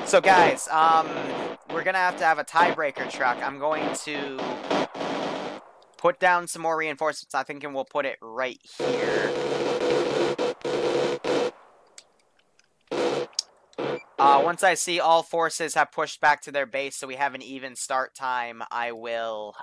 So guys, we're gonna have to have a tiebreaker truck. I'm going to put down some more reinforcements. I think we'll put it right here. Once I see all forces have pushed back to their base, so we have an even start time, I will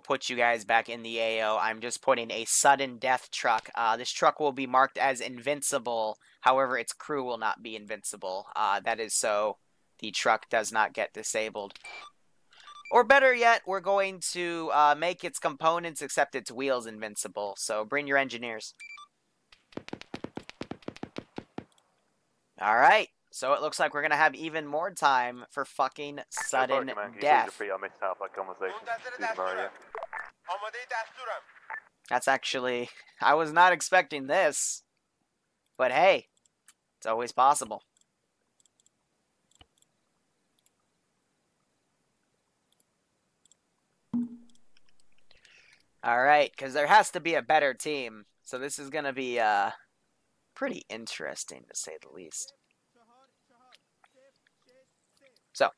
put you guys back in the AO. I'm just putting a sudden death truck. This truck will be marked as invincible. However, its crew will not be invincible. That is so the truck does not get disabled. Or better yet, we're going to make its components except its wheels invincible. So bring your engineers. Alright. So it looks like we're going to have even more time for fucking sudden death. That's actually... I was not expecting this. But hey, it's always possible. Alright, because there has to be a better team. So this is going to be pretty interesting, to say the least. So,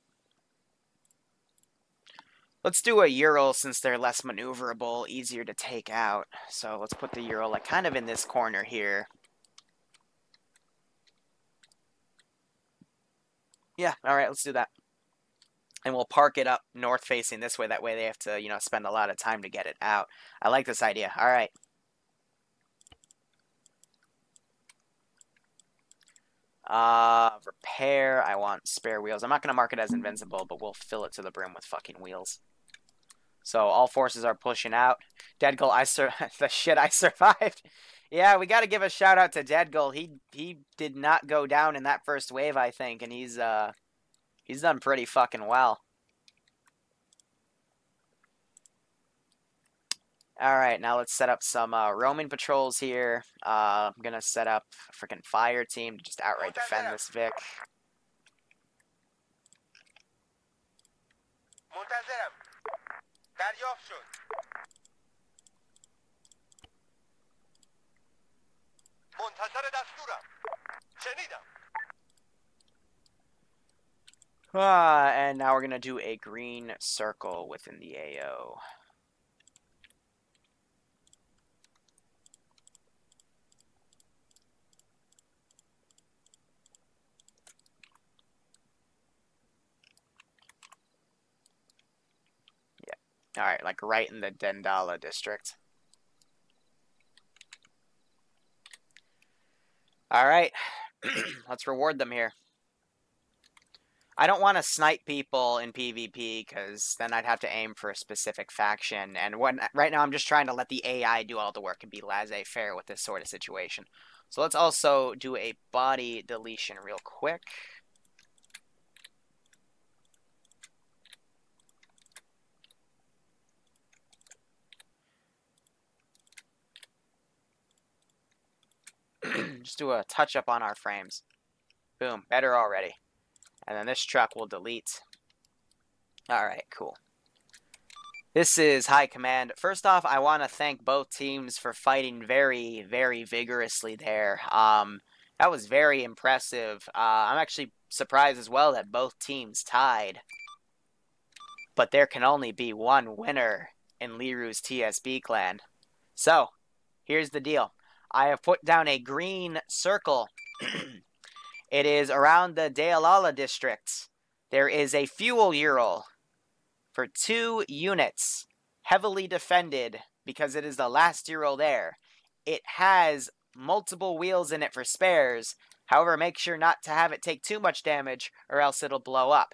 let's do a Ural since they're less maneuverable, easier to take out. So let's put the Ural like kind of in this corner here. Yeah, alright, let's do that. And we'll park it up north facing this way. That way they have to, you know, spend a lot of time to get it out. I like this idea. Alright. Repair. I want spare wheels. I'm not going to mark it as invincible, but we'll fill it to the brim with fucking wheels. So all forces are pushing out. Deadgull, the shit I survived. Yeah, we got to give a shout out to Deadgull. He did not go down in that first wave, I think, and he's done pretty fucking well. Alright, now let's set up some roaming patrols here. I'm gonna set up a freaking fire team to just outright defend this Vic. And now we're gonna do a green circle within the AO. Alright, like right in the Dendala district. Alright, let's reward them here. I don't want to snipe people in PvP, because then I'd have to aim for a specific faction. And right now I'm just trying to let the AI do all the work and be laissez-faire with this sort of situation. So let's also do a body deletion real quick. Just do a touch-up on our frames. Boom, better already. And then this truck will delete. Alright, cool. This is High Command. First off, I want to thank both teams for fighting very, very vigorously there. That was very impressive. I'm actually surprised as well that both teams tied. But there can only be one winner in Liru's TSB clan. So, here's the deal. I have put down a green circle. It is around the Dealala district. There is a fuel Ural for 2 units, heavily defended because it is the last Ural there. It has multiple wheels in it for spares. However, make sure not to have it take too much damage or else it'll blow up.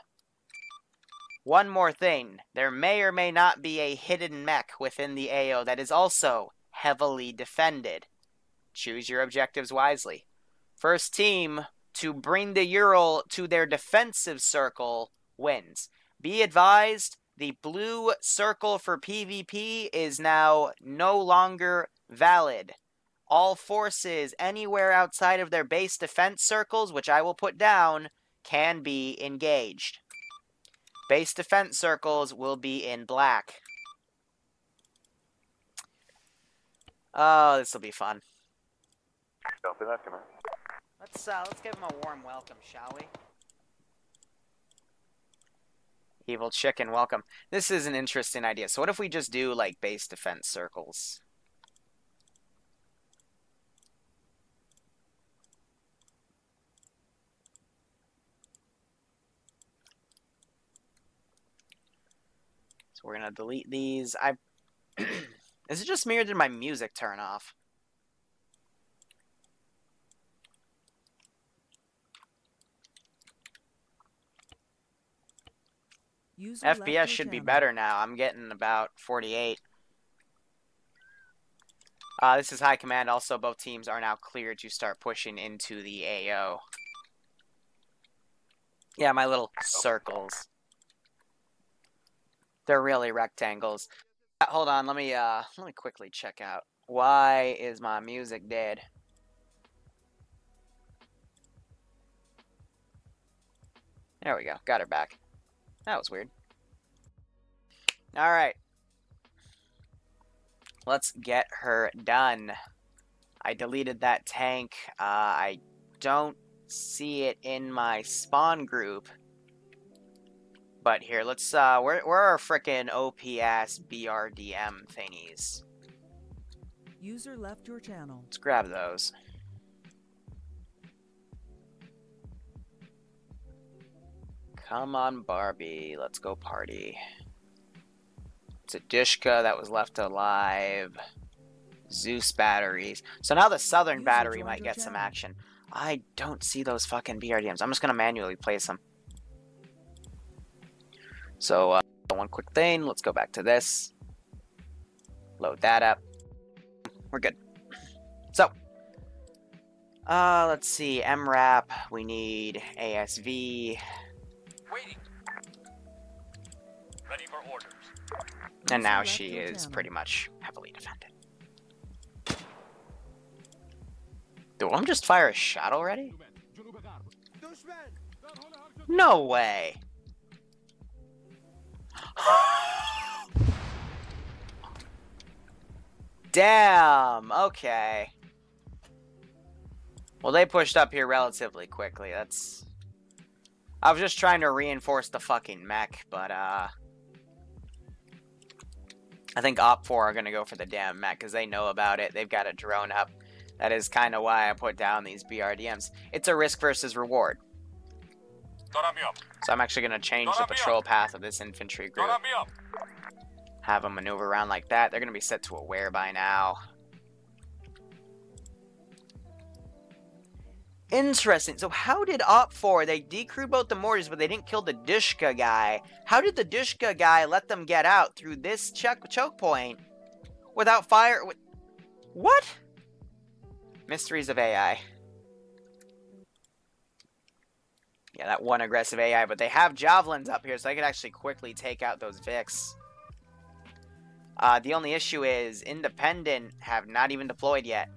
One more thing. There may or may not be a hidden mech within the AO that is also heavily defended. Choose your objectives wisely. First team to bring the Ural to their defensive circle wins. Be advised, the blue circle for PvP is now no longer valid. All forces anywhere outside of their base defense circles, which I will put down, can be engaged. Base defense circles will be in black. Oh, this will be fun. Copy that, command. Let's give him a warm welcome, shall we? Evil chicken, welcome. This is an interesting idea. So what if we just do, like, base defense circles? So we're gonna delete these. Is it just me or did my music turn off? FPS should be better now. I'm getting about 48. This is high command. Also, both teams are now cleared to start pushing into the AO. Yeah, my little circles. They're really rectangles. Hold on, let me quickly check out. Why is my music dead? There we go. Got her back. That was weird. Alright. Let's get her done. I deleted that tank. I don't see it in my spawn group. But here, let's, where are our frickin' OP-ass BRDM thingies? User left your channel. Let's grab those. Come on, Barbie. Let's go party. It's a Dishka that was left alive. Zeus batteries. So now the southern battery might get some action. I don't see those fucking BRDMs. I'm just going to manually place them. So, one quick thing. Let's go back to this. Load that up. We're good. So, let's see. MRAP. We need ASV. Waiting. Ready for orders. And now she is pretty much heavily defended. Did one just fire a shot already? No way! Damn, okay. Well, they pushed up here relatively quickly. That's... I was just trying to reinforce the fucking mech, but, I think Op 4 are going to go for the damn mech, because they know about it. They've got a drone up. That is kind of why I put down these BRDMs. It's a risk versus reward. So I'm actually going to change the patrol path of this infantry group. Have them maneuver around like that. They're going to be set to aware by now. Interesting. So how did Op 4, they decrewed both the mortars, but they didn't kill the Dishka guy. How did the Dishka guy let them get out through this choke point without fire? What? Mysteries of AI. Yeah, that one aggressive AI, but they have javelins up here, so they could actually quickly take out those Vics. The only issue is Independent have not even deployed yet.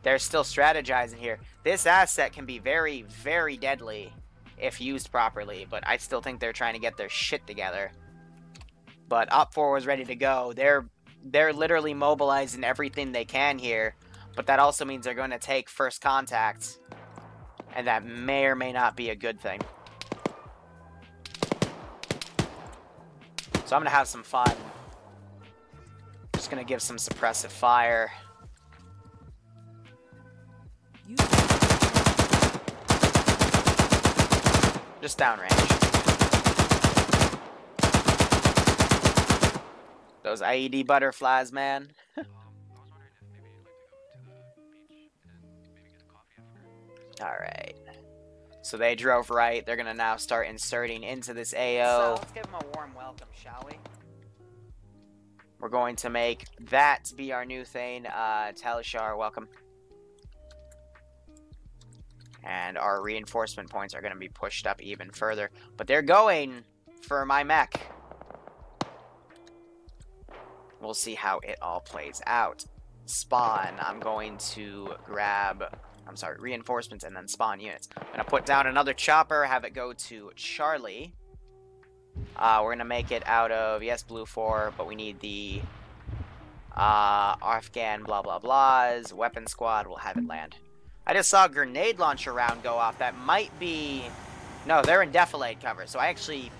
They're still strategizing here. This asset can be very, very deadly if used properly, but I still think they're trying to get their shit together. But Op 4 was ready to go. They're literally mobilizing everything they can here, but that also means they're going to take first contact, and that may or may not be a good thing. So I'm going to have some fun. Just going to give some suppressive fire. Just downrange. Those IED butterflies, man. Alright. So they drove right. They're going to now start inserting into this AO. So let's give them a warm welcome, shall we? We're going to make that be our new thing. Talishar, welcome. And our reinforcement points are going to be pushed up even further. But they're going for my mech. We'll see how it all plays out. Spawn, I'm going to grab... I'm sorry, reinforcements and then spawn units. I'm going to put down another chopper, have it go to Charlie. We're going to make it out of, yes, Blue 4, but we need the Afghan blah blah blahs. Weapon squad, we'll have it land. I just saw a grenade launcher round go off. That might be... No, they're in defilade cover, so I actually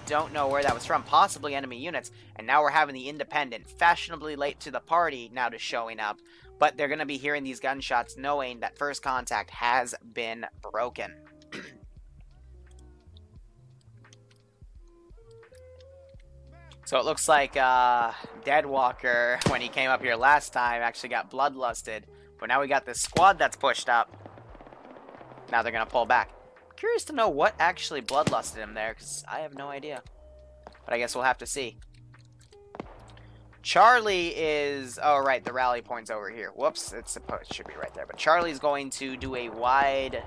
don't know where that was from. Possibly enemy units. And now we're having the Independent, fashionably late to the party, now just showing up. But they're going to be hearing these gunshots, knowing that first contact has been broken. So it looks like Deadwalker, when he came up here last time, actually got bloodlusted. But now we got this squad that's pushed up. Now they're going to pull back. Curious to know what actually bloodlusted him there, because I have no idea. But I guess we'll have to see. Charlie is... Oh, right, the rally point's over here. Whoops, it should be right there. But Charlie's going to do a wide...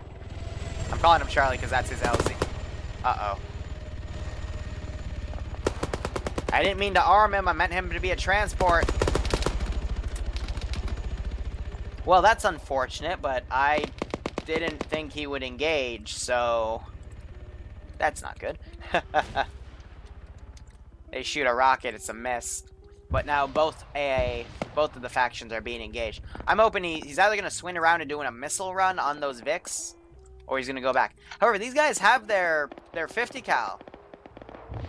I'm calling him Charlie because that's his LZ. Uh-oh. I didn't mean to arm him. I meant him to be a transport. Well, that's unfortunate, but I didn't think he would engage, so that's not good. They shoot a rocket, it's a miss. But now both of the factions are being engaged. I'm hoping he's either going to swing around and doing a missile run on those Vics, or he's going to go back. However, these guys have their 50 cal.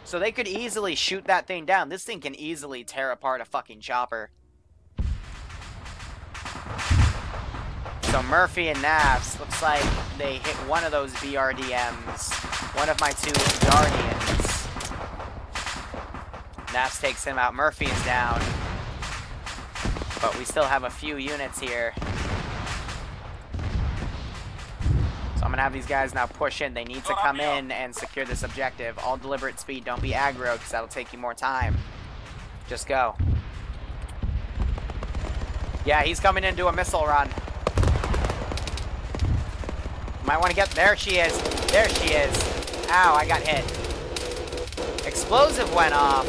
So they could easily shoot that thing down. This thing can easily tear apart a fucking chopper. So Murphy and Navs, looks like they hit one of those BRDMs. One of my two Guardians. Navs takes him out. Murphy is down. But we still have a few units here. So I'm going to have these guys now push in. They need to come in and secure this objective. All deliberate speed. Don't be aggro, because that'll take you more time. Just go. Yeah, he's coming in to do a missile run. Might want to get... There she is. There she is. Ow, I got hit. Explosive went off.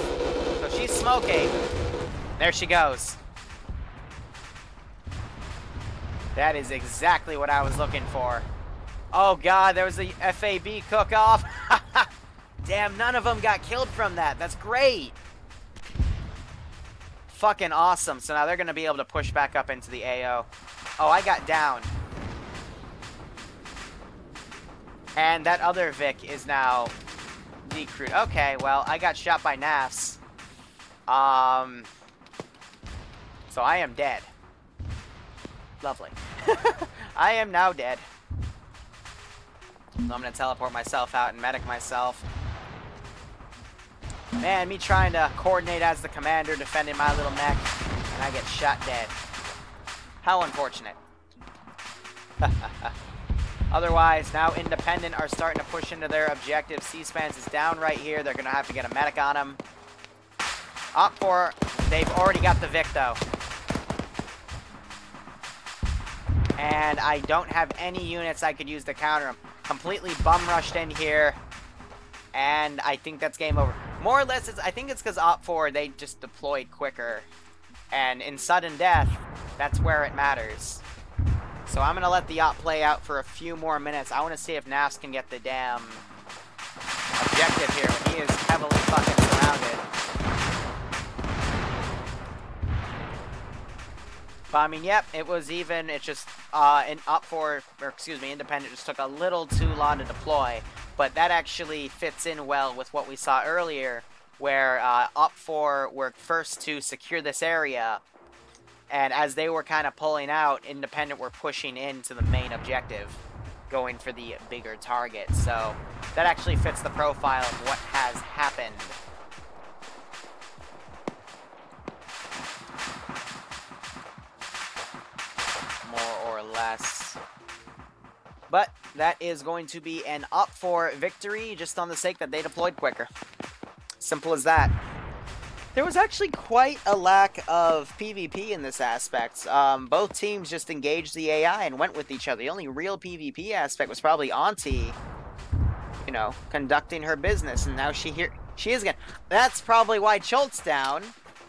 So she's smoking. There she goes. That is exactly what I was looking for. Oh god, there was a FAB cook-off. Damn, none of them got killed from that. That's great. Fucking awesome. So now they're going to be able to push back up into the AO. Oh, I got down. And that other Vic is now decrewed. Okay, well, I got shot by NAFs. So I am dead. Lovely. I am now dead. So I'm going to teleport myself out and medic myself. Man, me trying to coordinate as the commander defending my little mech, and I get shot dead. How unfortunate. Otherwise, now Independent are starting to push into their objective. C-Spans is down right here. They're going to have to get a medic on him. Op 4, they've already got the Vic, though. And I don't have any units I could use to counter him. Completely bum rushed in here. And I think that's game over. More or less, I think it's because Op 4, they just deployed quicker. And in sudden death, that's where it matters. So I'm going to let the Op play out for a few more minutes. I want to see if NAFs can get the damn objective here when he is heavily fucking surrounded. But I mean, yep, it was even. It's just in Op 4, or excuse me, Independent just took a little too long to deploy. But that actually fits in well with what we saw earlier, where Op 4 were first to secure this area. And as they were kind of pulling out, Independent were pushing into the main objective, going for the bigger target. So that actually fits the profile of what has happened. More or less. But that is going to be an Op 4 victory, just on the sake that they deployed quicker. Simple as that. There was actually quite a lack of PvP in this aspect. Both teams just engaged the AI and went with each other. The only real PvP aspect was probably Auntie, you know, conducting her business. And now she is again. That's probably why Cholt's down.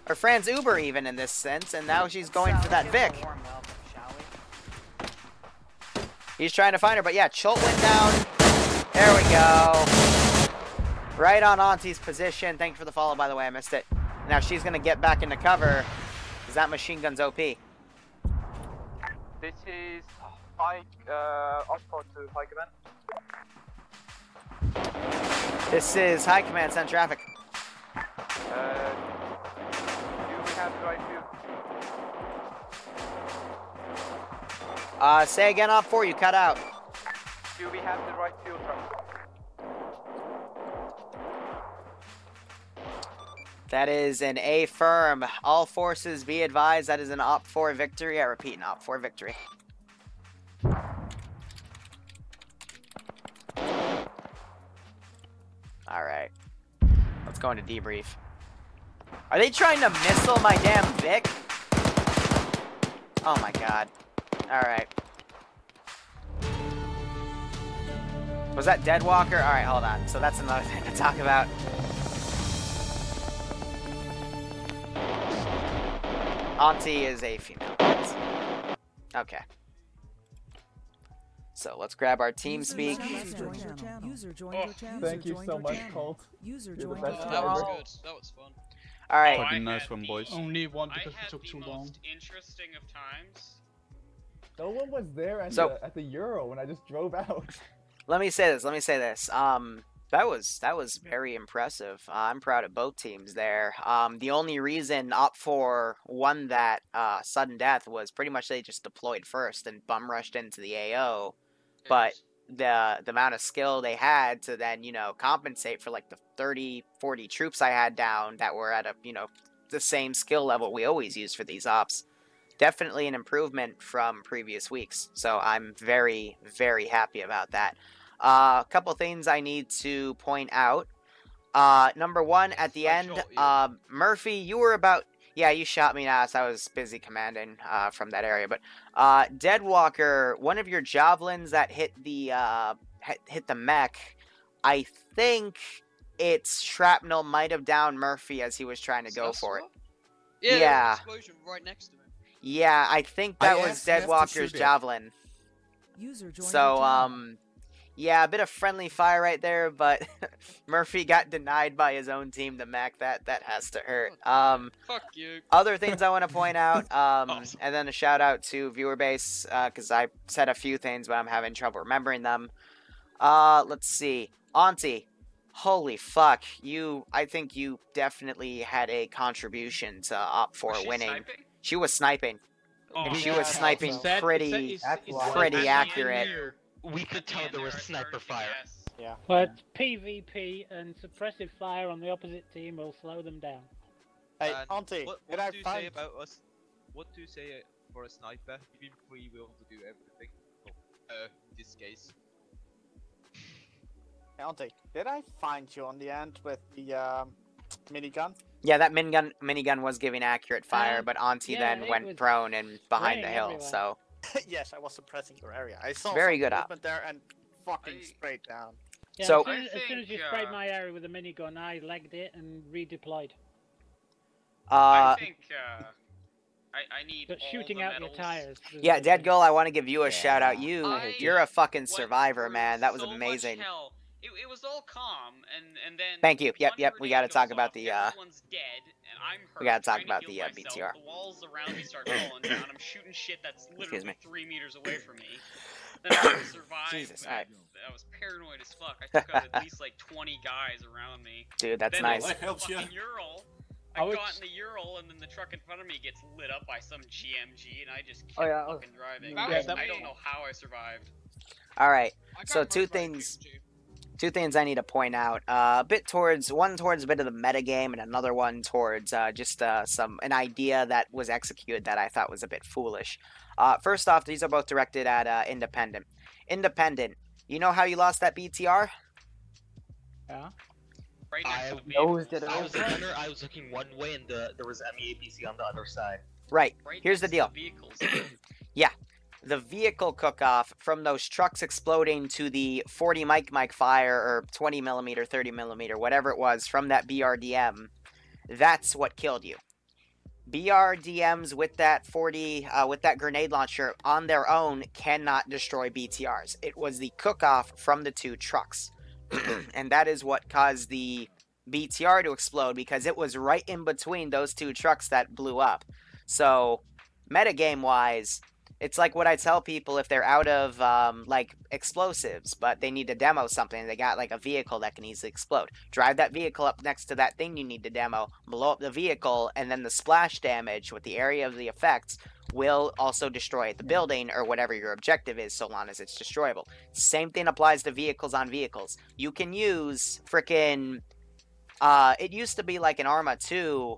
Or Franz Uber even in this sense. And now she's going for that Vic. He's trying to find her. But yeah, Cholt went down. There we go. Right on Auntie's position. Thank you for the follow, by the way. I missed it. Now she's going to get back into cover, because that machine gun's OP. This is... High, output to high command. This is High Command, send traffic. Do we have the right fuel? Say again, Op 4, you cut out. Do we have the right fuel truck? That is an A firm. All forces be advised, that is an Op 4 victory. I repeat, an Op 4 victory. Alright. Let's go into debrief. Are they trying to missile my damn Vic? Oh my god. Alright. Was that Deadwalker? Alright, hold on. So that's another thing to talk about. Auntie is a female. Okay. So let's grab our team speak. Thank you so much, Colt. User You're the joined best your That was channel. good. That was fun. All right. Fucking nice one, boys. Only one I because it had took the too long. most interesting of times. No one was there at, So- the Euro when I just drove out. Let me say this. That was very impressive. I'm proud of both teams there. The only reason Op 4 won that sudden death was pretty much they just deployed first and bum rushed into the AO. But the amount of skill they had to then, you know, compensate for like the 30, 40 troops I had down that were at a, you know, the same skill level we always use for these ops. Definitely an improvement from previous weeks. So I'm very, very happy about that. A couple things I need to point out. Number one, at the end, Murphy, you were about... Yeah, you shot me in the ass. I was busy commanding from that area. But Deadwalker, one of your javelins that hit the mech, I think its shrapnel might have downed Murphy as he was trying to go for it. Yeah. There Yeah. was an explosion right next to him. Yeah, I think that I was asked Jeff to Deadwalker's shoot it. javelin. User joined So, your channel. yeah, a bit of friendly fire right there, but Murphy got denied by his own team to mech. That has to hurt. Fuck you. Other things I want to point out, Awesome. and then a shout out to viewer base, because I said a few things, but I'm having trouble remembering them. Let's see. Auntie, holy fuck, I think you definitely had a contribution to Op 4 Was she winning. sniping? She was sniping. Oh, And she yeah. was sniping pretty accurate. We could tell there was sniper fire. Yes. But PvP and suppressive fire on the opposite team will slow them down. Hey, And Auntie, what did I do you find... say about us? What do you say for a sniper? Even we will to do everything. Oh, in this case. Hey, Auntie, did I find you on the end with the minigun? Yeah, that minigun was giving accurate fire, but Auntie yeah, then it went was prone and behind the spraying hill, everywhere. so... Yes, I was suppressing your area. I saw Very some good op. movement there and fucking sprayed down. Yeah, So- as soon as you I sprayed think, my area with a minigun, I legged it and redeployed. I think I need But all shooting the out your medals. tires. is Yeah, the Dead thing. Girl, I want to give you a shout out. I You're a fucking went survivor, through man. That was so much amazing. hell. It was all calm, and then. Thank you. Yep, one yep. We grenade gotta goes talk about off, the, Everyone's dead, and I'm hurt. we gotta talk trying to about heal the, myself. BTR. The walls around me start falling down. I'm shooting shit that's literally me. 3 meters away from me. Then I survived. Jesus, and alright. I was paranoid as fuck. I took out at least like 20 guys around me. Dude, that's Then nice. the helps ya. fucking Ural. I I was- got in the Ural, and then the truck in front of me gets lit up by some GMG, and I just kept Oh, yeah, I was- fucking driving. Yeah, I don't know how I survived. All right. I got So murked two by a things. PMG. Two things I need to point out. One towards a bit of the metagame, and another one towards just an idea that was executed that I thought was a bit foolish. First off, these are both directed at Independent. Independent, you know how you lost that BTR? Yeah. Right I next to the knows vehicle. that it I was a gunner, I was looking one way and there was MEAPC on the other side. Right. Right Here's the next deal. to vehicles. The vehicle cook-off from those trucks exploding to the 40 mic fire or 20 millimeter, 30 millimeter, whatever it was from that BRDM, that's what killed you. BRDMs with that with that grenade launcher on their own cannot destroy BTRs. It was the cook-off from the two trucks. And that is what caused the BTR to explode because it was right in between those two trucks that blew up. So, metagame-wise, It's like what I tell people if they're out of like explosives, but they need to demo something. They got like a vehicle that can easily explode. Drive that vehicle up next to that thing you need to demo, blow up the vehicle, and then the splash damage with the area of the effects will also destroy the building or whatever your objective is, so long as it's destroyable. Same thing applies to vehicles on vehicles. You can use frickin' it used to be like an Arma 2,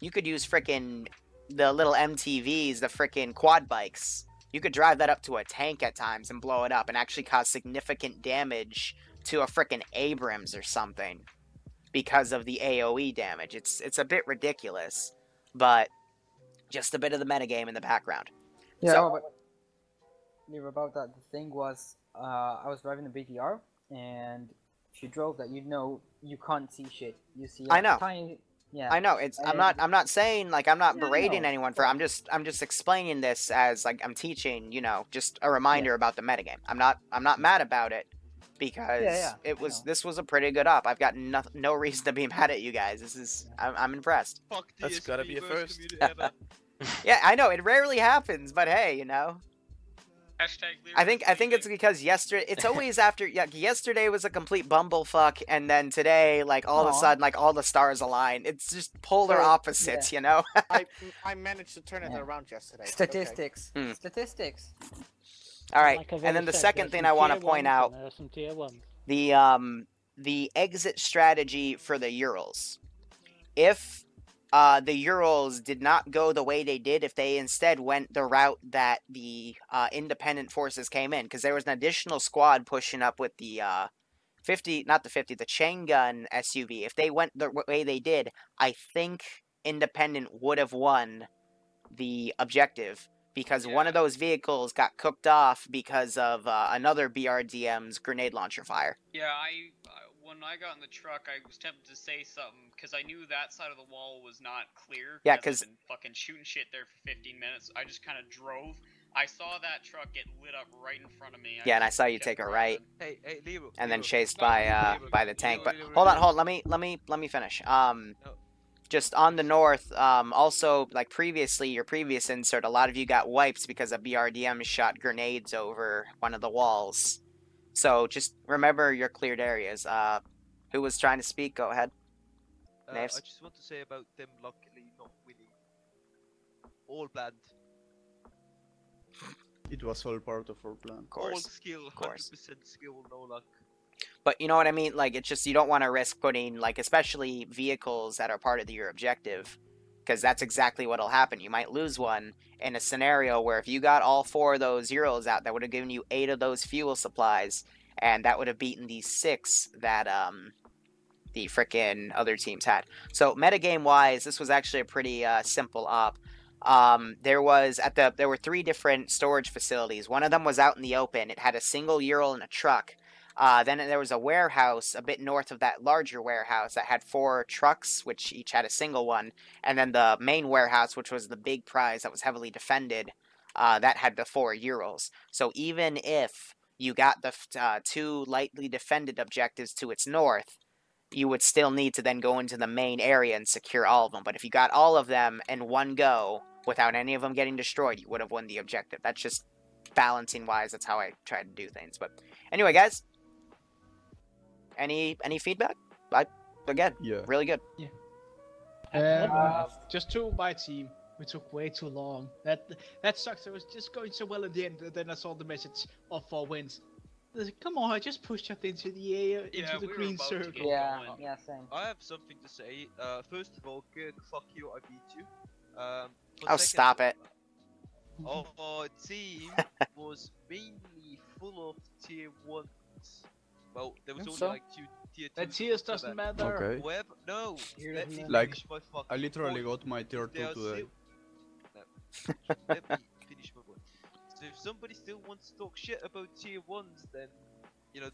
you could use frickin' the little MTVs, the frickin' quad bikes. You could drive that up to a tank at times and blow it up and actually cause significant damage to a frickin' Abrams or something because of the AoE damage. It's a bit ridiculous, but just a bit of the metagame in the background. Yeah, So, but about that, the thing was, I was driving the BTR, and if you drove that, you can't see shit. You see I know. tiny. Yeah. I know it's. I'm not saying like I'm not berating no, anyone for. I'm just explaining this as like I'm teaching. Just a reminder about the metagame. I'm not mad about it because this was a pretty good op. I've got no reason to be mad at you guys. I'm impressed. Fuck That's gotta be a first. Yeah, I know it rarely happens, but hey, Hashtag Liru I think it's because yesterday. It's always after. Yeah, yesterday was a complete bumblefuck, and then today, like all of a sudden, like all the stars align. It's just polar opposites, I managed to turn it around yesterday. Statistics. Okay. Statistics. All right, Like I've and then always the said, second there's thing some I want to tier point ones out, and there's some tier ones. the exit strategy for the Urals. If the Urals did not go the way they did, if they instead went the route that the independent forces came in, because there was an additional squad pushing up with the the chain gun SUV. If they went the way they did, I think independent would have won the objective, because one of those vehicles got cooked off because of another BRDM's grenade launcher fire. Yeah, when I got in the truck, I was tempted to say something because I knew that side of the wall was not clear. Yeah, because I've been fucking shooting shit there for 15 minutes. I just kind of drove. I saw that truck get lit up right in front of me. Yeah, and I saw you take a right. Hey, Liru. And then chased by the tank. But hold on, let me finish. Just on the north, also like previously, your previous insert, a lot of you got wipes because a BRDM shot grenades over one of the walls. So just remember your cleared areas. Who was trying to speak? Go ahead. I just want to say about them luckily not winning. All planned. It was all part of our plan. Of course. All skill, 100% skill, no luck. But you know what I mean? Like, it's just, you don't want to risk putting, like, especially vehicles that are part of your objective, because that's exactly what'll happen. You might lose one in a scenario where if you got all 4 of those Zeros out, that would have given you 8 of those fuel supplies, and that would have beaten the 6 that, the frickin' other teams had. So, metagame-wise, this was actually a pretty, simple op. There were 3 different storage facilities. One of them was out in the open. It had a single Ural and a truck. Then there was a warehouse a bit north of that larger warehouse that had 4 trucks, which each had a single one. And then the main warehouse, which was the big prize that was heavily defended, that had the 4 Urals. So even if you got the 2 lightly defended objectives to its north, you would still need to then go into the main area and secure all of them. But if you got all of them in one go, without any of them getting destroyed, you would have won the objective. That's just balancing-wise. That's how I try to do things. But anyway, guys. Any feedback? Again, really good. Yeah. Just to my team, we took way too long. That sucks. It was just going so well at the end. Then I saw the message of 4 wins. Come on, I just pushed up into the air, into the green circle. Yeah, same. I have something to say. First of all, Kirk, fuck you, I beat you. Oh, stop it. Our team was mainly full of tier 1s. Well, there was only like 2 tier 2s. The tiers doesn't matter. Okay. However, no. Let me Like, finish my fucking I literally point. got my tier 2 today. Let me finish my point. So if somebody still wants to talk shit about tier 1s, then,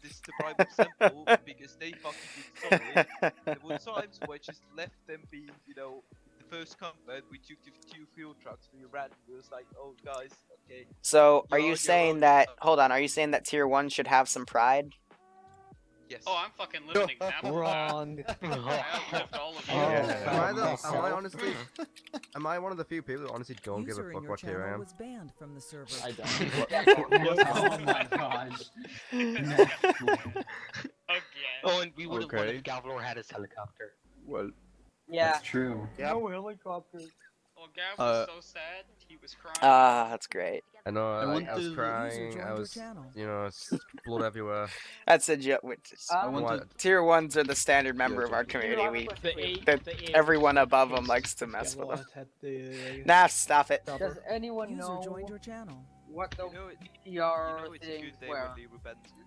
this is the prime example, because they fucking did solid. There were times where I just left them being, the first combat, we took the 2 fuel trucks, we ran, it was like, oh guys, okay. So, are you saying that, hold on, are you saying that tier 1 should have some pride? Yes. Oh, I'm fucking living an example of that. Wrong. I outlived all of you. Am I one of the few people who honestly don't give a User in fuck your what tier I channel am? was banned from the server. I don't. Oh my gosh. Again. Oh, and we would have won Okay. if Gavlor had his helicopter. Well, Yeah. That's true. No helicopter. Well, Gav was so sad. He was crying. That's great. I know, I want I was to- crying, User I joined was, your channel. you know, blood everywhere. That's a joke. I want to. Tier 1s are the standard member of our community. Everyone above them likes to mess with them. Nah, stop it. Does anyone User know joined your channel. what those You know BTR it's a things good day were? when Liru bans you.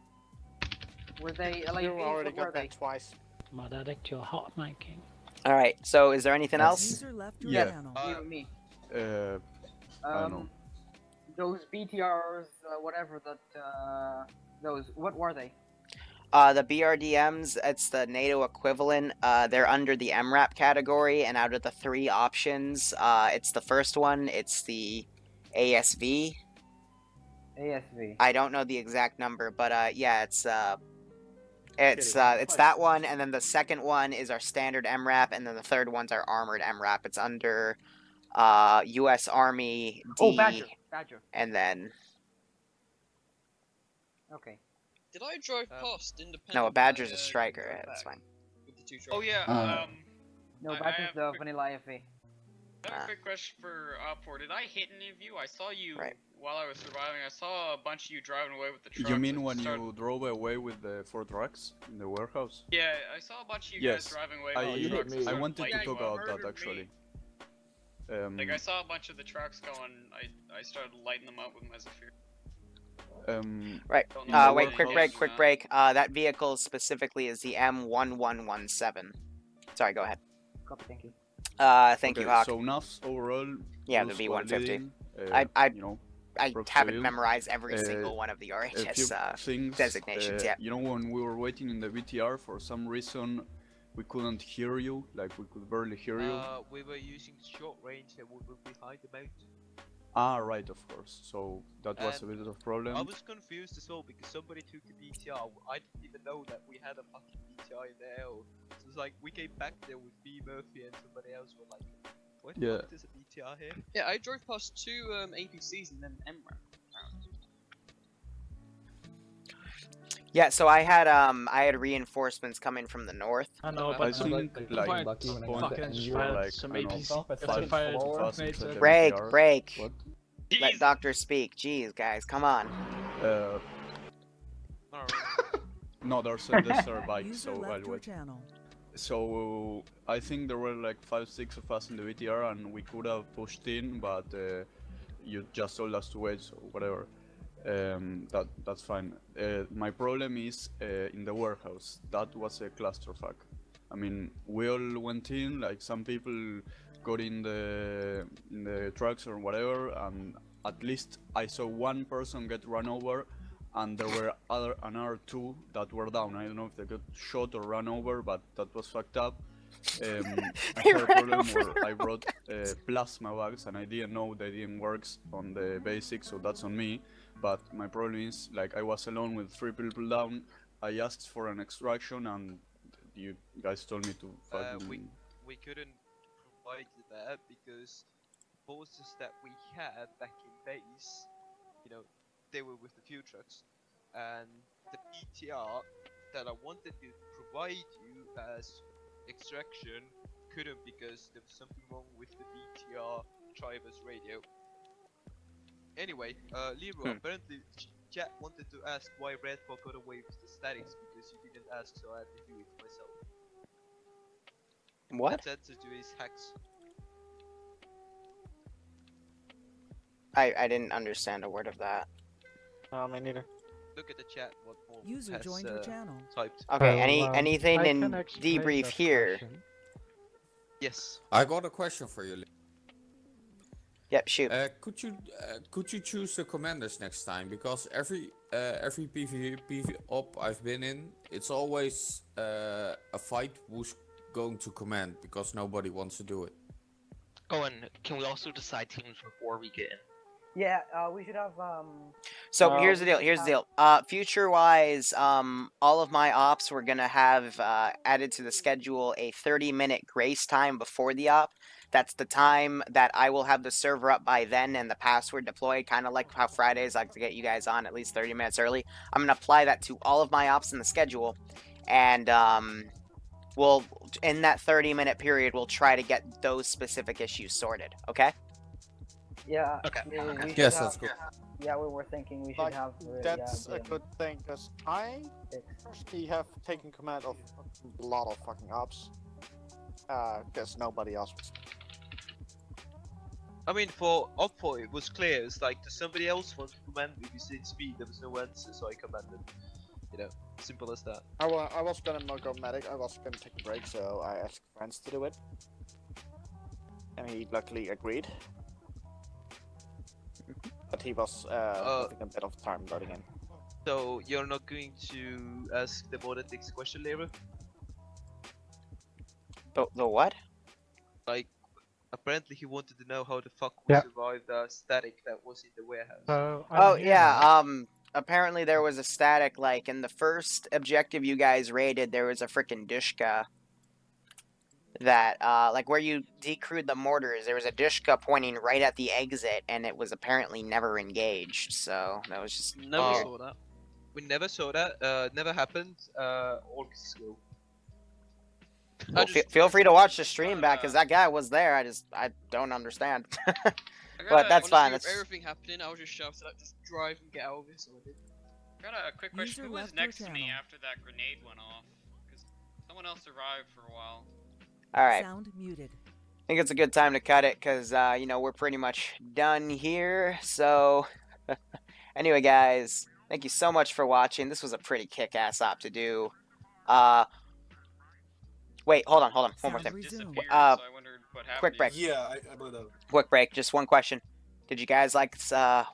Were they like You already what were got they? that twice. Mod addict, you're hot miking. All right. So, is there anything else? User left your Yeah. channel. You and me. I don't know. Those BTRs, whatever that, those, what were they? The BRDMs, it's the NATO equivalent. They're under the MRAP category, and out of the 3 options, it's the first one. It's the ASV. ASV. I don't know the exact number, but yeah, it's that one, and then the second one is our standard MRAP, and then the third one's our armored MRAP. It's under U.S. Army D. Oh, Badger. And then Okay. Did I drive past independent? no, a Badger's a striker. Yeah, that's fine. With the 2 Oh yeah. No, I Badger's have the quick- vanilla IFA. I have a quick question for Upward. Did I hit any of you? I saw you Right. while I was surviving. I saw a bunch of you driving away with the trucks. You mean and when started- you drove away with the 4 trucks in the warehouse? Yeah, I saw a bunch of you Yes. guys driving away I, with the trucks. and I started wanted to lighting talk them up. about that actually. Like I saw a bunch of the trucks going. I started lighting them up with my Zephyr. Right. Don't know Wait, what quick it break, is, quick break. That vehicle specifically is the M1117. Sorry, go ahead. Copy, thank you. Thank you, Hawk. So NAFs overall. Yeah, the rules V150. validating, you know, I props to haven't you. memorized every single one of the A few RHS things, designations yet. You know, when we were waiting in the VTR, for some reason, we couldn't hear you. Like, we could barely hear you. We were using short range and we were behind the mountain. Ah, right, of course. So that was a And bit of a problem. I was confused as well because somebody took the BTR. I didn't even know that we had a fucking BTR in the L. So it's like we came back there with B Murphy and somebody else were like, what the Yeah. fuck, there's a BTR here? Yeah, I drove past 2 APCs and then MRAP. Yeah, so I had reinforcements coming from the north. I know, I but think like lucky when I got fucking the just engine. fired like, some I don't know, APC. It's Just like fired four. some Fast grenades. and Break, VTRs. break. What? Let doctor speak. Jeez, guys, come on. No, there's a bike, User so I'll left your wait. channel. So I think there were like 5-6 of us in the VTR, and we could have pushed in, but you just told us to wait, so whatever. That's fine. My problem is in the warehouse. That was a clusterfuck. I mean, we all went in, like some people got in the trucks or whatever, and at least I saw one person get run over, and there were another 2 that were down. I don't know if they got shot or run over, but that was fucked up. I had a problem where I brought plasma bags and I didn't know they didn't work on the basics, so that's on me. But my problem is, like, I was alone with 3 people down. I asked for an extraction and you guys told me to fucking... We couldn't provide that because forces that we had back in base, you know, they were with the fuel trucks, and the PTR that I wanted to provide you as extraction couldn't because there was something wrong with the BTR driver's radio. Anyway, Liru, apparently chat wanted to ask why Redfall got away with the statics because you didn't ask, so I had to do it myself. What? That's answer to his hacks. I didn't understand a word of that. Me neither. Look at the chat. What more User has, joined your channel. Typed. Okay, anything in debrief here? Yes. I got a question for you. Yep, shoot. Could you choose the commanders next time? Because every PvP op I've been in, it's always a fight who's going to command because nobody wants to do it. Oh, and can we also decide teams before we get in? Yeah, we should have So here's the deal. Here's the deal. Future-wise, all of my ops we're gonna have added to the schedule a 30-minute grace time before the op. That's the time that I will have the server up by then and the password deployed, kind of like how Fridays I like to get you guys on at least 30 minutes early. I'm gonna apply that to all of my ops in the schedule, and we'll in that 30-minute period we'll try to get those specific issues sorted. Okay? Yeah. Okay. We Yes, should that's have, Yeah, we were thinking we should Like, have. that's a good thing, because I personally have taken command of a lot of fucking ops. Because nobody else was. I mean, for Oppo, it was clear. It's like, does somebody else want to command me? You said speed, there was no answer, so I commanded. You know, simple as that. I was gonna go medic, I was gonna take a break, so I asked friends to do it. And he luckily agreed. But he was having a bit of time loading in. So, you're not going to ask the mod ethics question, Liru? The what? Like, apparently he wanted to know how the fuck we survived the static that was in the warehouse. Oh yeah, apparently there was a static, like, in the first objective you guys raided, there was a frickin' Dishka that, like, where you decrewed the mortars, there was a Dishka pointing right at the exit, and it was apparently never engaged, so that was just Never saw that. We never saw that, never happened, orcs go. Well, feel free to watch the stream back, because that guy was there, I don't understand. But that's fine. With everything happening, I was just shouting like, just drive and get out of it, so I did. I got a quick question. Who was next to me after that grenade went off? Because someone else survived for a while. Alright. Sound muted. I think it's a good time to cut it, because, you know, we're pretty much done here, so... Anyway, guys, thank you so much for watching. This was a pretty kick-ass op to do. Wait, hold on. One more thing. Quick break. Yeah, I believe that. Quick break. Just one question. Did you guys like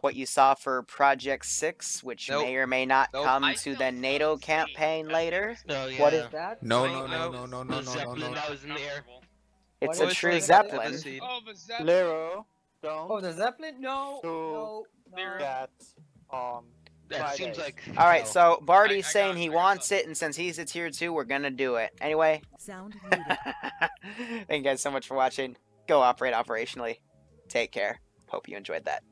what you saw for Project 6, which may or may not come to the NATO campaign later? What is that? No. That was in the air. It's a true Zeppelin. Oh, the Zeppelin. Liru, don't. Oh, the Zeppelin? No. Do that on That seems like. Alright, so Barty's saying he wants it, and since he's a tier 2, we're gonna do it. Anyway. Sound muted. Thank you guys so much for watching. Go operate operationally. Take care. Hope you enjoyed that.